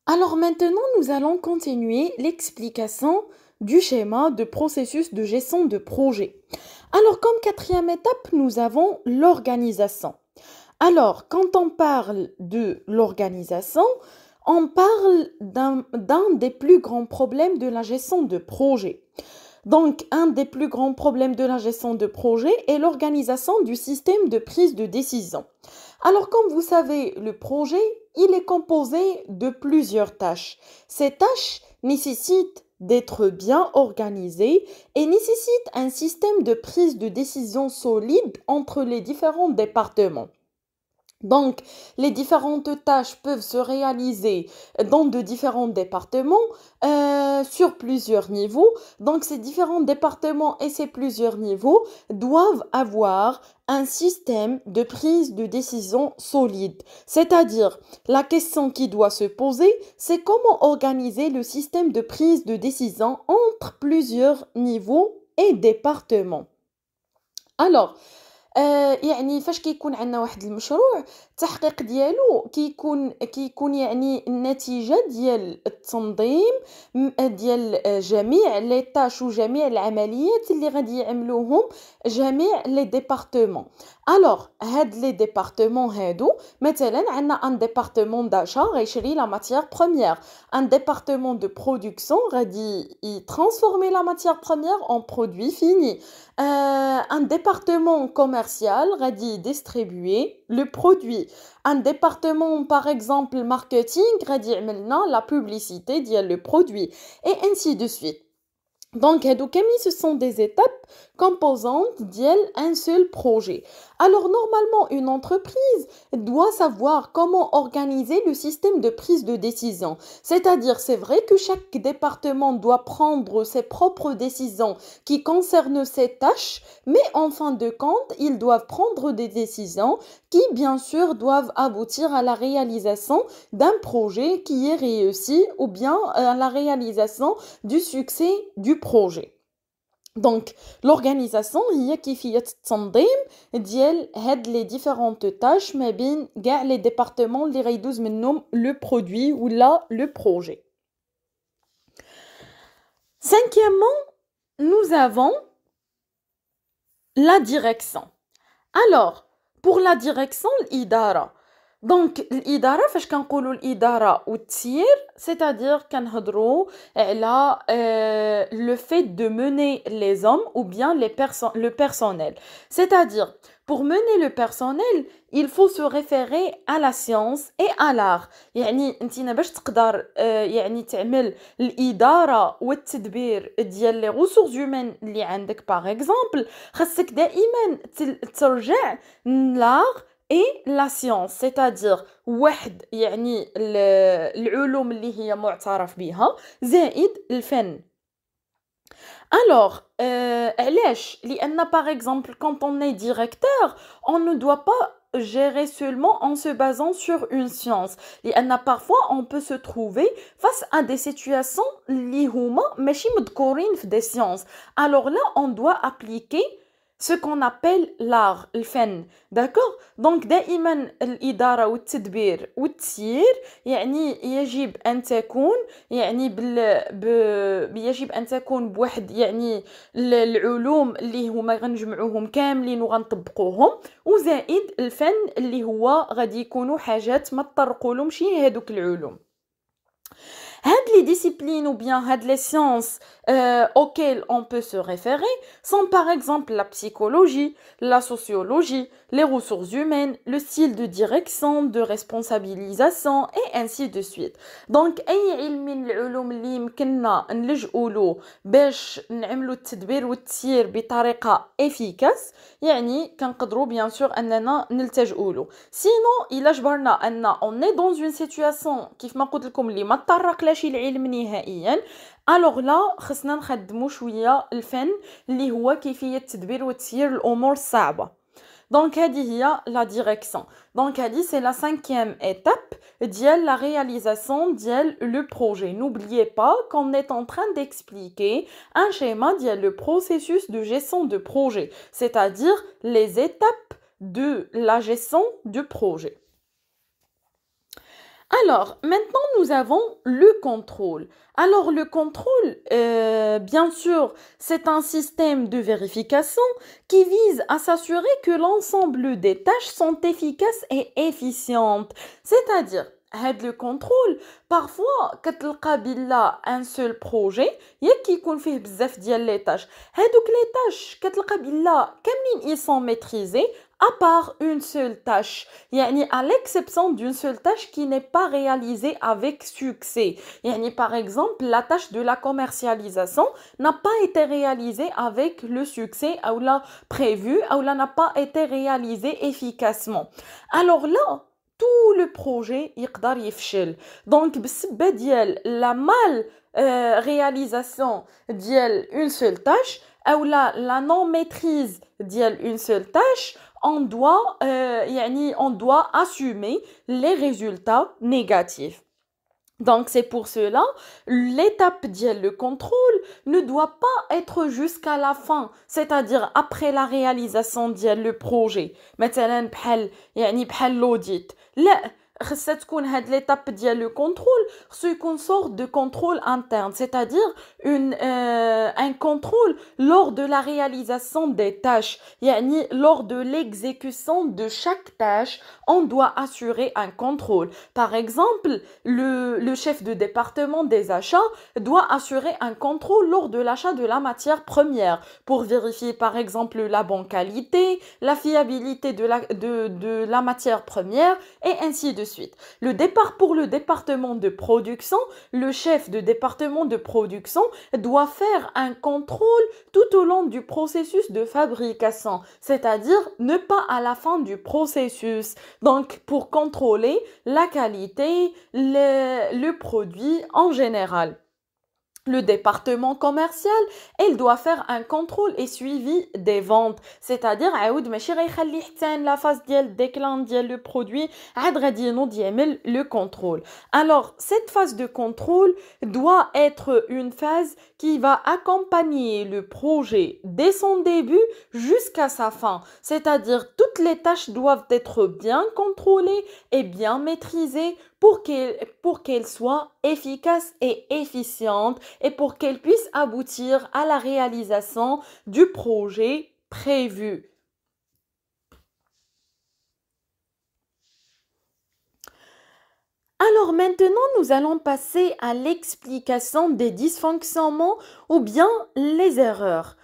Alors maintenant, nous allons continuer l'explication du schéma de processus de gestion de projet. Alors, comme quatrième étape, nous avons l'organisation. Alors, quand on parle de l'organisation, on parle d'un des plus grands problèmes de la gestion de projet. Donc, un des plus grands problèmes de la gestion de projet est l'organisation du système de prise de décision. Alors, comme vous savez, le projet, il est composé de plusieurs tâches. Ces tâches nécessitent d'être bien organisées et nécessitent un système de prise de décision solide entre les différents départements. Donc, les différentes tâches peuvent se réaliser dans de différents départements sur plusieurs niveaux. Donc, ces différents départements et ces plusieurs niveaux doivent avoir un système de prise de décision solide. C'est-à-dire, la question qui doit se poser, c'est comment organiser le système de prise de décision entre plusieurs niveaux et départements. Alors, يعني فاش كيكون عندنا واحد المشروع التحقيق ديالو كيكون يعني النتيجة ديال التنظيم ديال جميع لي طاش وجميع العمليات اللي غادي يعملوهم جميع لي ديبارتمون. الوغ هاد لي ديبارتمون هادو مثلا عندنا ان ديبارتمون داشا غيشري لا ماتيير بروميير، ان ديبارتمون دو برودكسيون غادي يترانسفورمي لا ماتيير بروميير en produit fini. Un département commercial غادي distribuer le produit. Un département, par exemple, marketing غادي يعمل لنا la publicité ديال le produit. Et ainsi de suite. Donc, ce sont des étapes composantes d'un seul projet. Alors, normalement, une entreprise doit savoir comment organiser le système de prise de décision. C'est-à-dire, c'est vrai que chaque département doit prendre ses propres décisions qui concernent ses tâches, mais en fin de compte, ils doivent prendre des décisions qui, bien sûr, doivent aboutir à la réalisation d'un projet qui est réussi ou bien à la réalisation du succès du projet. Donc, l'organisation هي كيفية التنظيم ديال هاد les différentes tâches ما بين كاع les départements اللي غيدوز منهم le produit ولا le projet. Cinquièmement, nous avons la direction. Alors, pour la direction, l'idara. Donc, l'idara, فاش كنقولوا الإدارة والتسيير, c'est-à-dire كنهضروا على le fait de mener les hommes ou bien le personnel. C'est-à-dire, pour mener le personnel, il faut se référer à la science et à l'art. يعني انت باش تقدر يعني تعمل الإدارة والتدبير ديال les ressources humaines اللي عندك par exemple, خاصك دائما ترجع l'art et la science, c'est-à-dire واحد يعني العلوم اللي هي معترف بها زائد الفن. Alors, علاش؟ لأن par exemple quand on est directeur, on ne doit pas gérer seulement en se basant sur une science. لأن parfois on peut se trouver face à des situations اللي هما ماشي مذكورين في des sciences. Alors là, on doit appliquer ce qu'on appelle l'art, الفن. D'accord? Donc دائما الإدارة والتدبير والتسيير يعني يجب أن تكون يعني يجب أن تكون بواحد يعني العلوم اللي هما غنجمعوهم كاملين وغنطبقوهم، وزائد الفن اللي هو غادي يكونوا حاجات ما تطرقولهمش هادوك العلوم. Les disciplines ou bien les sciences auxquelles on peut se référer sont par exemple la psychologie, la sociologie, les ressources humaines, le style de direction, de responsabilisation et ainsi de suite. Donc, أي علم من العلوم اللي يمكننا نلجؤوا له باش نعملوا التدبير والتسيير بطريقة efficace يعني كنقدروا bien sûr أننا نلتجئوا له. Sinon, إلا جبرنا أن on est dans une situation كيف ما قلت لكم اللي ما تطرق لهاش العلم نهائيا، alors là خصنا نخدموا شويه الفن اللي هو كيفيه تدبير وتسيير الامور الصعبه. Donc هذه هي la direction. Donc هذه c'est la cinquième étape ديال la réalisation ديال le projet. N'oubliez pas qu'on est en train d'expliquer un schéma ديال le processus de gestion de projet, c'est-à-dire les étapes de la gestion du projet. Alors, maintenant, nous avons le contrôle. Alors, le contrôle, bien sûr, c'est un système de vérification qui vise à s'assurer que l'ensemble des tâches sont efficaces et efficientes. C'est-à-dire, le contrôle, parfois, كتلقى بلا un seul projet, ياك كيكون فيه بزاف ديال les tâches. هادوك les tâches كتلقى بلا كاملين ils sont maîtrisés à part une seule tâche. يعني à l'exception d'une seule tâche qui n'est pas réalisée avec succès. يعني par exemple, la tâche de la commercialisation n'a pas été réalisée avec le succès ou la prévu ou la n'a pas été réalisée efficacement. Alors là, tout le projet يقدر يفشل. Donc بسبب ديال la mal réalisation ديال une seule tâche ou la non maîtrise ديال une seule tâche, on doit assumer les résultats négatifs. Donc c'est pour cela, l'étape le contrôle ne doit pas être jusqu'à la fin, c'est-à-dire après la réalisation le projet. مثلا بحال l'audit. لا خصها تكون هاد l'étape le contrôle خصو يكون sorte de contrôle interne, c'est-à-dire un contrôle lors de la réalisation des tâches. يعني lors de l'exécution de chaque tâche, on doit assurer un contrôle. Par exemple, le chef de département des achats doit assurer un contrôle lors de l'achat de la matière première pour vérifier par exemple la bonne qualité, la fiabilité de la matière première et ainsi de suite. Pour le département de production, le chef de département de production doit faire un contrôle tout au long du processus de fabrication, c'est-à-dire ne pas à la fin du processus. Donc, pour contrôler la qualité, le produit en général. Le département commercial, il doit faire un contrôle et suivi des ventes, c'est-à-dire عاود ماشي غيخلي حتى la phase ديال déclin ديال le produit عاد غادي ينوض يعمل le contrôle. Alors cette phase de contrôle doit être une phase qui va accompagner le projet dès son début jusqu'à sa fin, c'est-à-dire toutes les tâches doivent être bien contrôlées et bien maîtrisées pour qu'elles soient efficaces et efficientes et pour qu'elles puissent aboutir à la réalisation du projet prévu. Alors maintenant, nous allons passer à l'explication des dysfonctionnements ou bien les erreurs.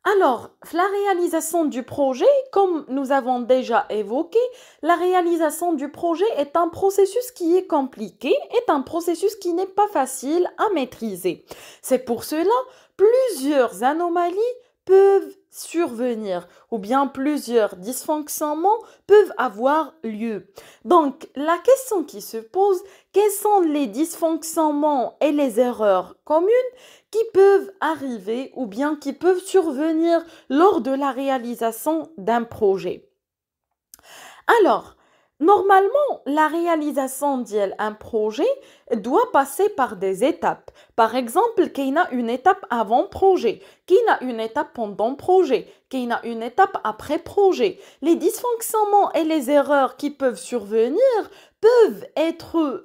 Alors, la réalisation du projet, comme nous avons déjà évoqué, la réalisation du projet est un processus qui est compliqué, est un processus qui n'est pas facile à maîtriser. C'est pour cela, plusieurs anomalies peuvent survenir ou bien plusieurs dysfonctionnements peuvent avoir lieu. Donc, la question qui se pose, quels sont les dysfonctionnements et les erreurs communes qui peuvent arriver ou bien qui peuvent survenir lors de la réalisation d'un projet? Alors, normalement, la réalisation d'un projet doit passer par des étapes. Par exemple, qu'il y a une étape avant projet, qu'il y a une étape pendant projet, qu'il y a une étape après projet. Les dysfonctionnements et les erreurs qui peuvent survenir peuvent être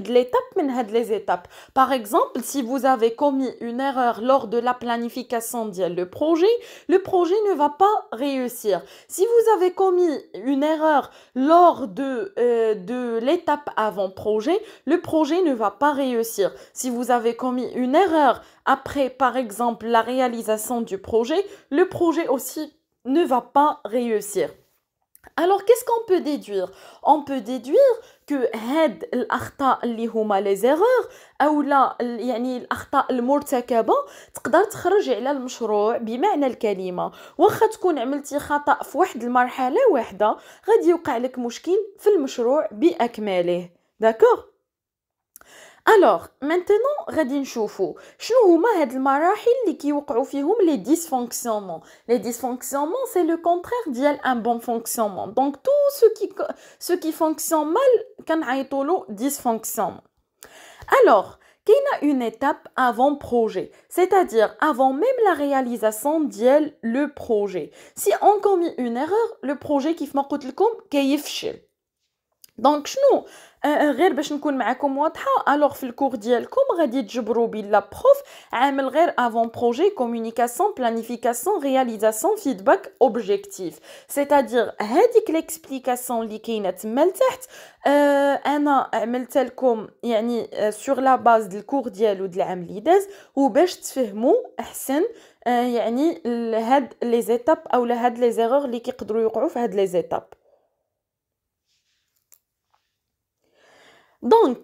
l'étape من les étapes. Par exemple, si vous avez commis une erreur lors de la planification le projet ne va pas réussir. Si vous avez commis une erreur lors de l'étape avant projet, le projet ne va pas réussir. Si vous avez commis une erreur après, par exemple, la réalisation du projet, le projet aussi ne va pas réussir. Alors, qu'est-ce qu'on peut déduire? On peut déduire que هاد الأخطاء اللي هما les erreurs أو لا يعني الأخطاء المرتكبة تقدر تخرج على المشروع بمعنى الكلمة. واخا تكون عملتي خطأ في واحد المرحلة واحدة غادي يوقع لك مشكل في المشروع بأكمله. D'accord? Alors, maintenant, غادي نشوفوا شنو هما هاد المراحل اللي كيوقعوا فيهم les dysfonctionnements. Les dysfonctionnements, c'est le contraire ديال un bon fonctionnement. Donc, tout ce qui fonctionne mal, كنعيطوا له dysfonctionnement. Alors, qu'il y a une étape avant projet, c'est-à-dire avant même la réalisation ديال le projet. Si on commet une erreur, le projet كيف ما قلت لكم كيفشل. دونك شنو غير باش نكون معاكم واضحة الوغ في الكور ديالكم غادي تجبروا بلا بروف عامل غير افون بروجي كومونيكاسيون بلانيفيكاسيون رياليزاسيون فيدباك اوبجيكتيف سيتادير هذيك ليكسبليكاسيون اللي كاينه تما لتحت انا عملت لكم يعني سور لا باز ديال الكور ديالو ديال العام اللي داز وباش تفهموا احسن يعني هاد لي زيتاب او هاد لي زيرور اللي كيقدروا يوقعوا في هاد لي زيتاب. Donc,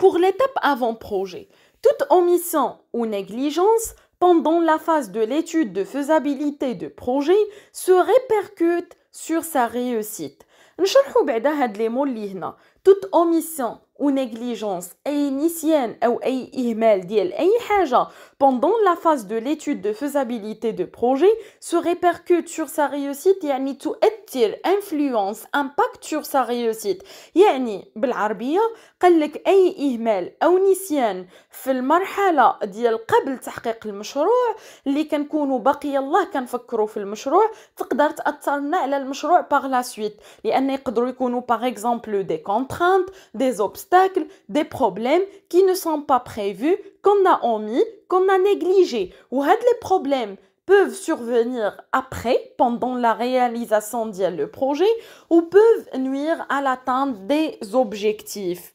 pour l'étape avant-projet, toute omission ou négligence pendant la phase de l'étude de faisabilité de projet se répercute sur sa réussite. نشرحوا بعدا هاد لي مول اللي هنا toute omission ou négligence أي نسيان أو أي إهمال ديال أي حاجة pendant la phase de l'étude de faisabilité de projet se répercute sur sa réussite يعني تؤثر influence impact sur sa réussite يعني بالعربية قالك أي إهمال أو نسيان في المرحلة ديال قبل تحقيق المشروع اللي كنكونوا باقي يلاه كنفكروا في المشروع تقدر تأثرنا على المشروع par la suite لأن يقدروا يكونوا par exemple des contraintes, des obstacles, des problèmes qui ne sont pas prévus, qu'on a omis, qu'on a négligé. Ou les problèmes peuvent survenir après, pendant la réalisation du projet, ou peuvent nuire à l'atteinte des objectifs.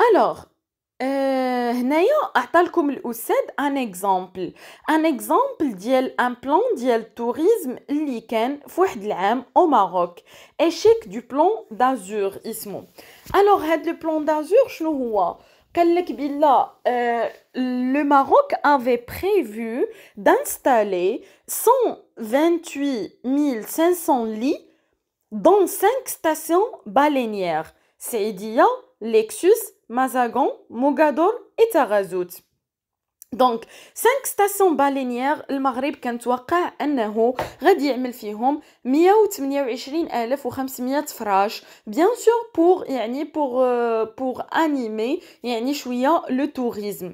Alors, هنايا اعطالكم الاستاذ ان اكزامبل ديال ان بلان ديال tourisme اللي كان في واحد العام او ماروك اشيك دو بلان دازور اسمه. الوغ هاد لو بلان دازور شنو هو قال لك بلا le Maroc avait prévu d'installer 128 500 lits dans 5 stations baleinières Saïdia, Lexus, Mazagan, Mogador et Tarazout. Donc 5 stations baleinières المغرب كنتوقع انه غادي يعمل فيهم 128500 فراش bien sûr pour يعني pour animer يعني شويه le tourisme.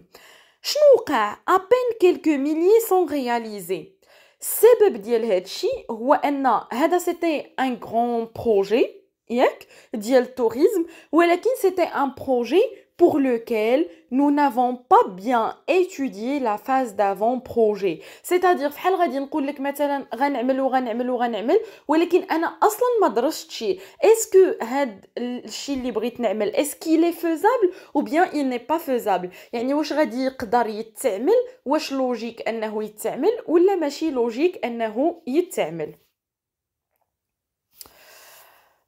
شنو وقع à peine quelques milliers sont réalisés. السبب ديال هادشي هو ان هذا c'était un grand projet ياك ديال tourisme ولكن c'était un projet pour lequel nous n'avons pas bien étudié la phase d'avant-projet. C'est-à-dire فحال غادي نقول لك مثلا غنعمل ولكن انا اصلا ما درستش اسكو هاد الشيء اللي بغيت نعمل اسكي لي فيزابل ou bien il n'est pas faisable. يعني واش غادي يقدر يتعمل واش لوجيك انه يتعمل ولا ماشي لوجيك انه يتعمل.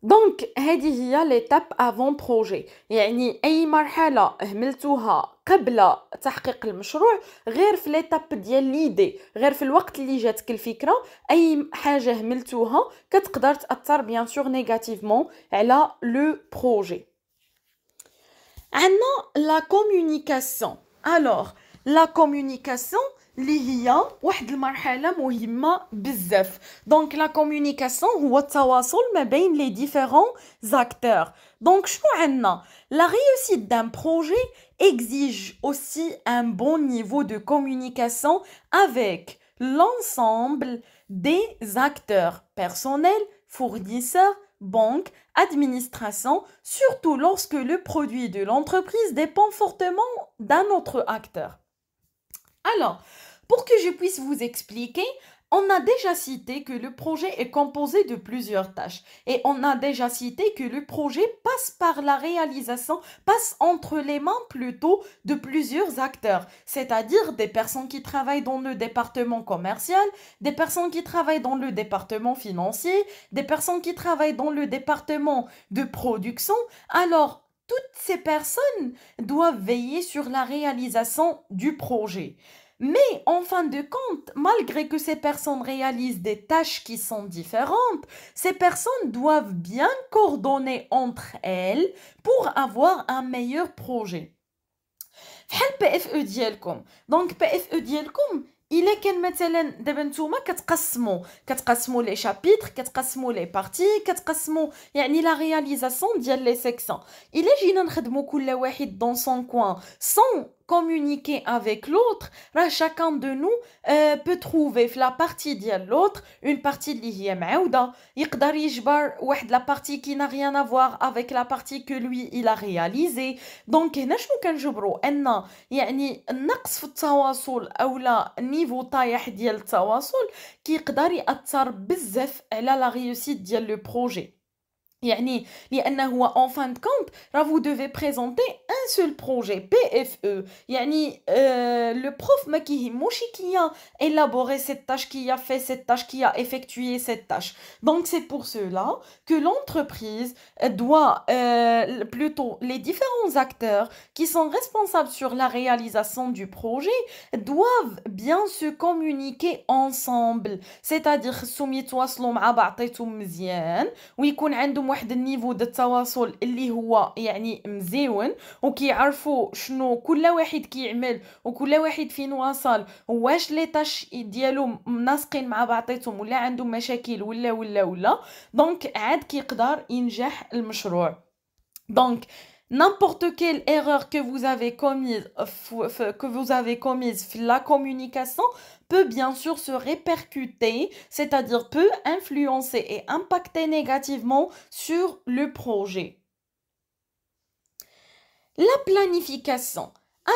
دونك هذه هي ليتاب افون بروجي يعني اي مرحله هملتوها قبل تحقيق المشروع غير في ليتاب ديال ليدي غير في الوقت اللي جاتك الفكره اي حاجه هملتوها كتقدر تاثر بيان سور نيجاتيفمون على لو بروجي. عندنا لا كومونيكاسيون. الوغ لا كومونيكاسيون اللي هي واحد المرحله مهمه بزاف. دونك لا كومونيكاسيون هو التواصل ما بين لي ديفيرون زاكتور. دونك شنو عندنا لا réussite d'un projet exige aussi un bon niveau de communication avec l'ensemble des acteurs personnels, fournisseurs, banques, administration, surtout lorsque le produit de l'entreprise dépend fortement d'un autre acteur. Alors, pour que je puisse vous expliquer, on a déjà cité que le projet est composé de plusieurs tâches et on a déjà cité que le projet passe par la réalisation, passe entre les mains plutôt de plusieurs acteurs, c'est-à-dire des personnes qui travaillent dans le département commercial, des personnes qui travaillent dans le département financier, des personnes qui travaillent dans le département de production. Alors, toutes ces personnes doivent veiller sur la réalisation du projet. Mais en fin de compte, malgré que ces personnes réalisent des tâches qui sont différentes, ces personnes doivent bien coordonner entre elles pour avoir un meilleur projet. فحال PFE ديالكم. Donc PFE ديالكم إلا كان مثلا دابا نتوما كتقسموا لي شابيتر كتقسموا لي بارتي كتقسموا يعني لا رياليزاسيون ديال لي سيكسيون. إلا جينا نخدموا كل واحد دون سون كوان سون communiquer avec l'autre, chacun de nous peut trouver في la partie ديال l'autre une partie اللي هي معاودة يقدر يجبر واحد la partie qui n'a rien à voir avec la partie que lui il a réalisé. donc هنا شنو كنجبروا ان يعني النقص في التواصل اولا نيفو طايح ديال التواصل كيقدر يأثر بزاف على لا ريوسيت ديال لو بروجي. يعني لأنه هو en fin de compte راه vous devez présenter un seul projet PFE يعني le prof ما كيهموش qui a élaboré cette tâche, qui a fait cette tâche, qui a effectué cette tâche. donc c'est pour cela que l'entreprise doit plutôt les différents acteurs qui sont responsables sur la réalisation du projet doivent bien se communiquer ensemble, c'est-à-dire خصهم يتواصلوا مع بعضيتهم مزيان ويكون عندهم واحد النيفو د التواصل اللي هو يعني مزيون وكيعرفوا شنو كل واحد كيعمل وكل واحد فين واصل واش لي طاش ديالو مناسقين مع بعضيتهم ولا عندهم مشاكل ولا دونك عاد كيقدر ينجح المشروع. donc n'importe quelle erreur que vous avez commise la communication peut bien sûr se répercuter, c'est-à-dire peut influencer et impacter négativement sur le projet. La planification.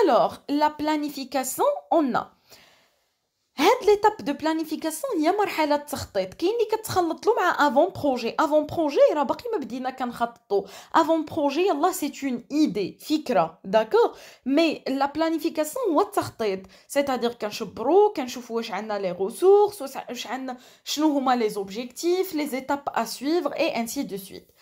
Alors, la planification, on a هاد ليتاب دو بلانيفيكاسيون هي مرحله التخطيط. كاين اللي كتخلط له مع افون بروجي راه باقي ما بدينا كنخططوا افون بروجي يلا سي اون ايدي فكره داكور مي لا بلانيفيكاسيون هو التخطيط سيتادير كنشوفوا واش عندنا لي ريسورس واش عندنا شنو هما لي اوبجيكتيف لي ايتاب ا سويفر اي ainsi de suite.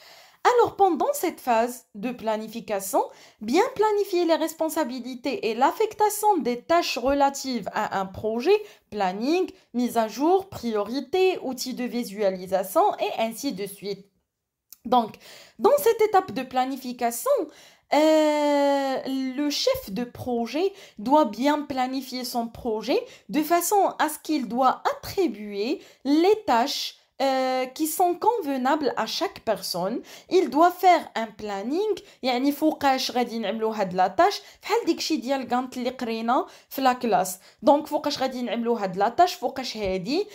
Alors, pendant cette phase de planification, bien planifier les responsabilités et l'affectation des tâches relatives à un projet, planning, mise à jour, priorité, outils de visualisation et ainsi de suite. Donc, dans cette étape de planification, le chef de projet doit bien planifier son projet de façon à ce qu'il doit attribuer les tâches qui sont convenables à chaque personne. Il doit faire un planning يعني فوقاش غادي نعملوا هاد لا تاش بحال داكشي ديال غانت اللي قرينا في لا كلاس. دونك فوقاش غادي نعملوا هاد لا تاش فوقاش هادي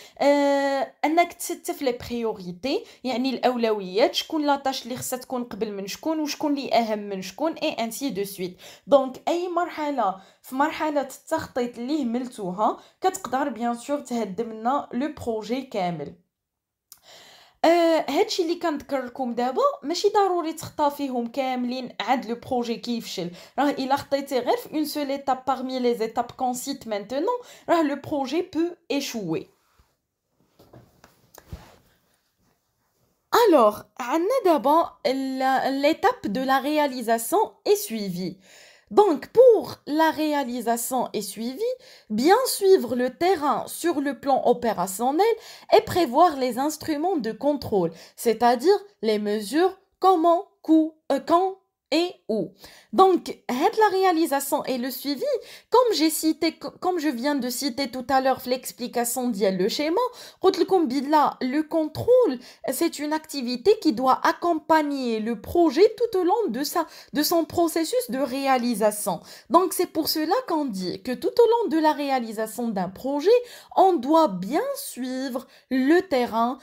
انك تستف لي بريوريتي يعني الاولويات شكون لا تاش اللي خصها تكون قبل من شكون وشكون اللي اهم من شكون اي انسي دو سويت. دونك اي مرحله في مرحله التخطيط اللي هملتوها كتقدر بيان سور تهدم لنا لو بروجي كامل. هادشي اللي كنذكر لكم دابا ماشي ضروري تخطا فيهم كاملين عاد لو بروجي كيفشل. راه الا خطيتي غير في اون سول étape parmi les étapes qu'on cite maintenant راه le projet peut échouer. alors عندنا دابا l'étape de la réalisation est suivie. Donc, pour la réalisation et suivi, bien suivre le terrain sur le plan opérationnel et prévoir les instruments de contrôle, c'est-à-dire les mesures, comment, quand et où. Donc, la réalisation et le suivi, comme je viens de citer tout à l'heure l'explication d'il le schéma, le contrôle, c'est une activité qui doit accompagner le projet tout au long de son processus de réalisation. Donc, c'est pour cela qu'on dit que tout au long de la réalisation d'un projet, on doit bien suivre le terrain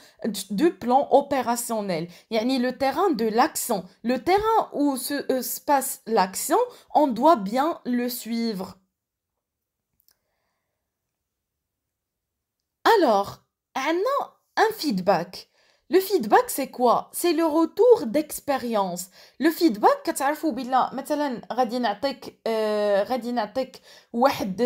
du plan opérationnel, yani le terrain de l'action, le terrain où se passe l'action, on doit bien le suivre. Alors, un feedback. Le feedback, c'est quoi? C'est le retour d'expérience. Le feedback, كتعرفوا بلا مثلا غادي نعطيك واحد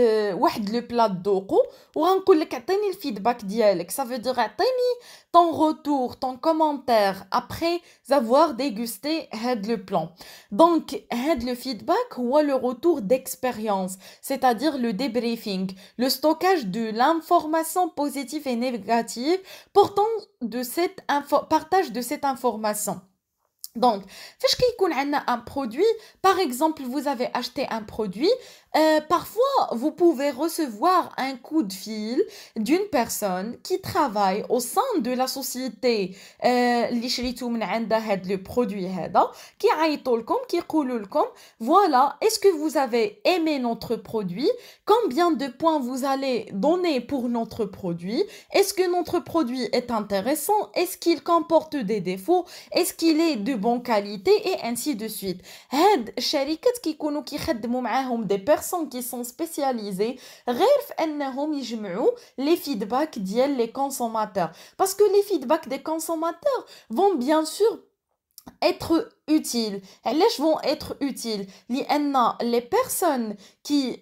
لو بلا تذوقو وغنقول لك عطيني الفيدباك ديالك. Ça veut dire عطيني ton retour, ton commentaire après avoir dégusté le plan. Donc, le feedback هو le retour d'expérience, c'est-à-dire le débriefing, le stockage de l'information positive et négative portant de partage de cette information. Donc, فاش كيكون عندنا un produit, par exemple, vous avez acheté un produit, Parfois, vous pouvez recevoir un coup de fil d'une personne qui travaille au sein de la société اللي شريتو من عندها هاد le produit هذا كيعيطوا لكم كيقولوا لكم voilà, est-ce que vous avez aimé notre produit? Combien de points vous allez donner pour notre produit? Est-ce que notre produit est intéressant? Est-ce qu'il comporte des défauts? Est-ce qu'il est de bonne qualité? Et ainsi de suite. هاد الشركات كيكونوا كيخدموا معاهم des personnes qui sont spécialisées غير في انهم يجمعوا les feedbacks ديال les consommateurs parce que les feedbacks des consommateurs vont bien sûr être utiles. علاش vont être utiles لأن les personnes qui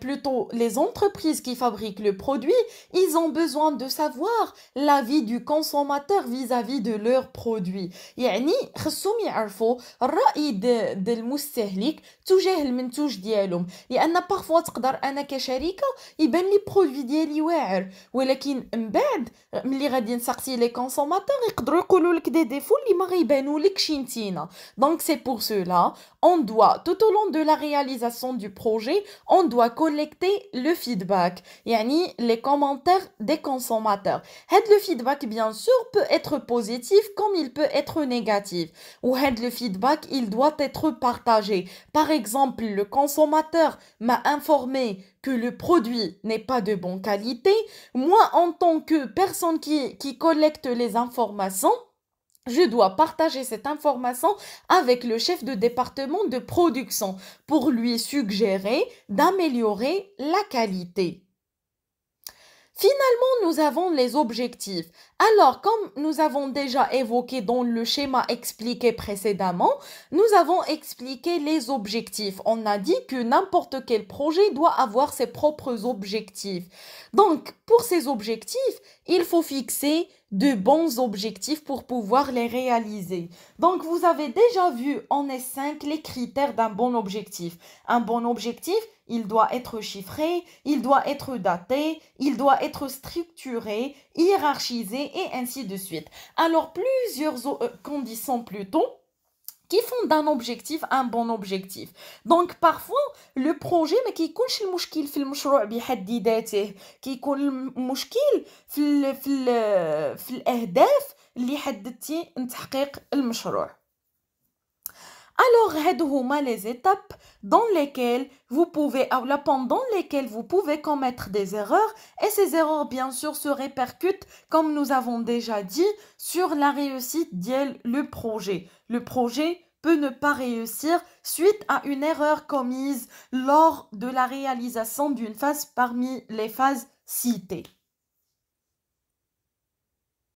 plutôt les entreprises qui fabriquent le produit, ils ont besoin de savoir l'avis du consommateur vis-à-vis de leur produit. يعني خصهم يعرفوا الرأي المستهلك تجاه المنتوج ديالهم لأن parfois تقدر أنا كشركة يبان لي برودوي ديالي واعر ولكن من بعد ملي غادي نسقسي لي كونسوماتور يقدروا يقولوا لك دي ديفو اللي ما غيبانوا لك شينتينا. Donc c'est pour cela on doit tout au long de la réalisation du projet on doit collecter le feedback يعني les commentaires des consommateurs. Le feedback bien sûr peut être positif comme il peut être négatif ou le feedback il doit être partagé. Par exemple le consommateur m'a informé que le produit n'est pas de bonne qualité. Moi, en tant que personne qui collecte les informations, je dois partager cette information avec le chef de département de production pour lui suggérer d'améliorer la qualité. Finalement, nous avons les objectifs. Alors, comme nous avons déjà évoqué dans le schéma expliqué précédemment, nous avons expliqué les objectifs. On a dit que n'importe quel projet doit avoir ses propres objectifs. Donc, pour ces objectifs, il faut fixer de bons objectifs pour pouvoir les réaliser. Donc, vous avez déjà vu en S5 les critères d'un bon objectif. Un bon objectif, il doit être chiffré, il doit être daté, il doit être structuré, hiérarchisé et ainsi de suite. Alors, plusieurs conditions plutôt qui font d'un objectif un bon objectif. Donc parfois le projet ما كيكونش المشكل في المشروع بحد ذاته كيكون المشكل في الأهداف اللي حددتي لتحقيق المشروع. Alors, هادو هما les étapes dans lesquelles vous pouvez, ou là, pendant lesquelles vous pouvez commettre des erreurs et ces erreurs, bien sûr, se répercutent, comme nous avons déjà dit, sur la réussite le projet. Le projet peut ne pas réussir suite à une erreur commise lors de la réalisation d'une phase parmi les phases citées.